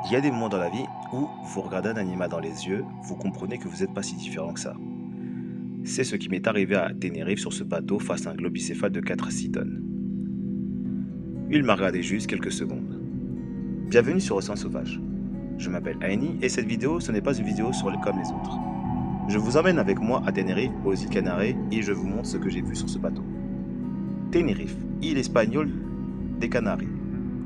Il y a des moments dans la vie où vous regardez un animal dans les yeux, vous comprenez que vous n'êtes pas si différent que ça. C'est ce qui m'est arrivé à Tenerife sur ce bateau face à un globicéphale de 4 à 6 tonnes. Il m'a regardé juste quelques secondes. Bienvenue sur Océan Sauvage. Je m'appelle Aini et cette vidéo, ce n'est pas une vidéo comme les autres. Je vous emmène avec moi à Tenerife, aux îles Canaries, et je vous montre ce que j'ai vu sur ce bateau. Tenerife, île espagnole des Canaries,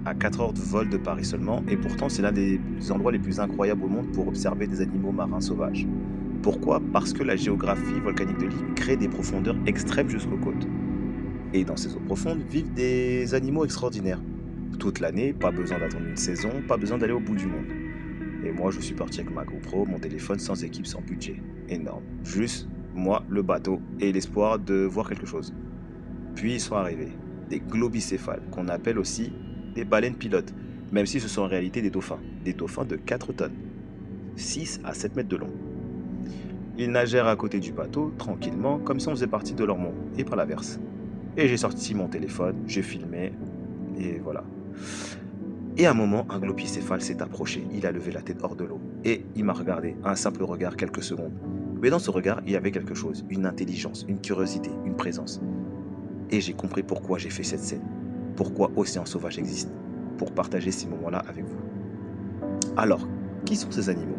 à 4 heures de vol de Paris seulement, et pourtant c'est l'un des endroits les plus incroyables au monde pour observer des animaux marins sauvages. Pourquoi? Parce que la géographie volcanique de l'île crée des profondeurs extrêmes jusqu'aux côtes. Et dans ces eaux profondes vivent des animaux extraordinaires. Toute l'année, pas besoin d'attendre une saison, pas besoin d'aller au bout du monde. Et moi, je suis parti avec ma GoPro, mon téléphone, sans équipe, sans budget. Énorme. Juste, moi, le bateau et l'espoir de voir quelque chose. Puis ils sont arrivés. Des globicéphales, qu'on appelle aussi des baleines pilotes, même si ce sont en réalité des dauphins. Des dauphins de 4 tonnes, 6 à 7 mètres de long. Ils nagèrent à côté du bateau, tranquillement, comme si on faisait partie de leur monde, et par l'inverse. Et j'ai sorti mon téléphone, j'ai filmé, et voilà. Et à un moment, un globicéphale s'est approché, il a levé la tête hors de l'eau, et il m'a regardé, un simple regard, quelques secondes. Mais dans ce regard, il y avait quelque chose, une intelligence, une curiosité, une présence. Et j'ai compris pourquoi j'ai fait cette scène, pourquoi Océan Sauvage existe, pour partager ces moments-là avec vous. Alors, qui sont ces animaux?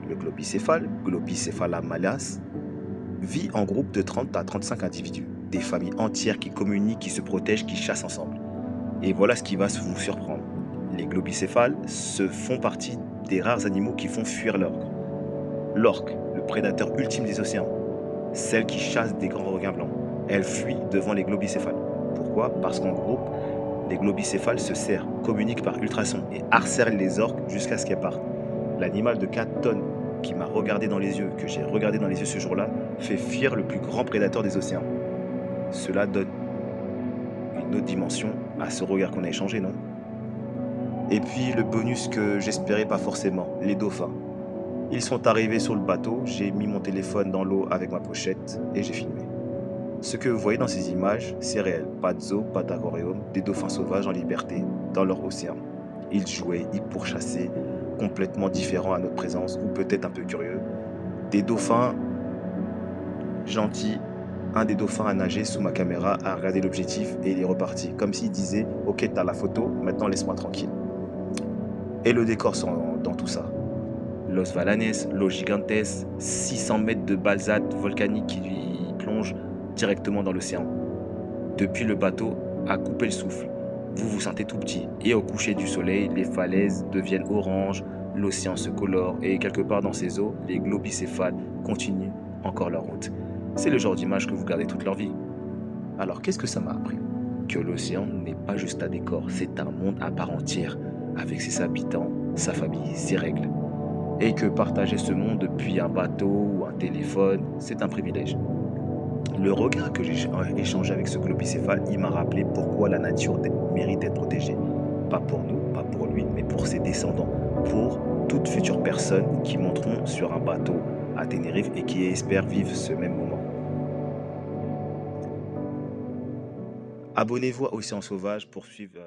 Le globicéphale, Globicéphala malas, vit en groupe de 30 à 35 individus, des familles entières qui communiquent, qui se protègent, qui chassent ensemble. Et voilà ce qui va vous surprendre. Les globicéphales se font partie des rares animaux qui font fuir l'orque. L'orque, le prédateur ultime des océans, celle qui chasse des grands requins blancs. Elle fuit devant les globicéphales. Pourquoi? Parce qu'en groupe, les globicéphales se serrent, communiquent par ultrasons et harcèlent les orques jusqu'à ce qu'elles partent. L'animal de 4 tonnes qui m'a regardé dans les yeux, que j'ai regardé dans les yeux ce jour-là, fait fuir le plus grand prédateur des océans. Cela donne une autre dimension à ce regard qu'on a échangé, non? Et puis le bonus que j'espérais pas forcément, les dauphins. Ils sont arrivés sur le bateau, j'ai mis mon téléphone dans l'eau avec ma pochette et j'ai filmé. Ce que vous voyez dans ces images, c'est réel. Pas de zoo, pas d'aquarium, des dauphins sauvages en liberté dans leur océan. Ils jouaient, ils pourchassaient, complètement différents à notre présence, ou peut-être un peu curieux. Des dauphins gentils, un des dauphins a nagé sous ma caméra, a regardé l'objectif et il est reparti. Comme s'il disait, ok, t'as la photo, maintenant laisse-moi tranquille. Et le décor sont dans tout ça. Los Valanes, Los Gigantes, 600 mètres de balsate volcanique qui lui plonge directement dans l'océan. Depuis le bateau, à couper le souffle. Vous vous sentez tout petit. Et au coucher du soleil, les falaises deviennent oranges, l'océan se colore et quelque part dans ces eaux, les globicéphales continuent encore leur route. C'est le genre d'image que vous gardez toute leur vie. Alors qu'est-ce que ça m'a appris? Que l'océan n'est pas juste un décor, c'est un monde à part entière, avec ses habitants, sa famille, ses règles. Et que partager ce monde depuis un bateau ou un téléphone, c'est un privilège. Le regard que j'ai échangé avec ce globicéphale, il m'a rappelé pourquoi la nature mérite d'être protégée. Pas pour nous, pas pour lui, mais pour ses descendants, pour toute future personne qui monteront sur un bateau à Tenerife et qui espèrent vivre ce même moment. Abonnez-vous à Océan Sauvage pour suivre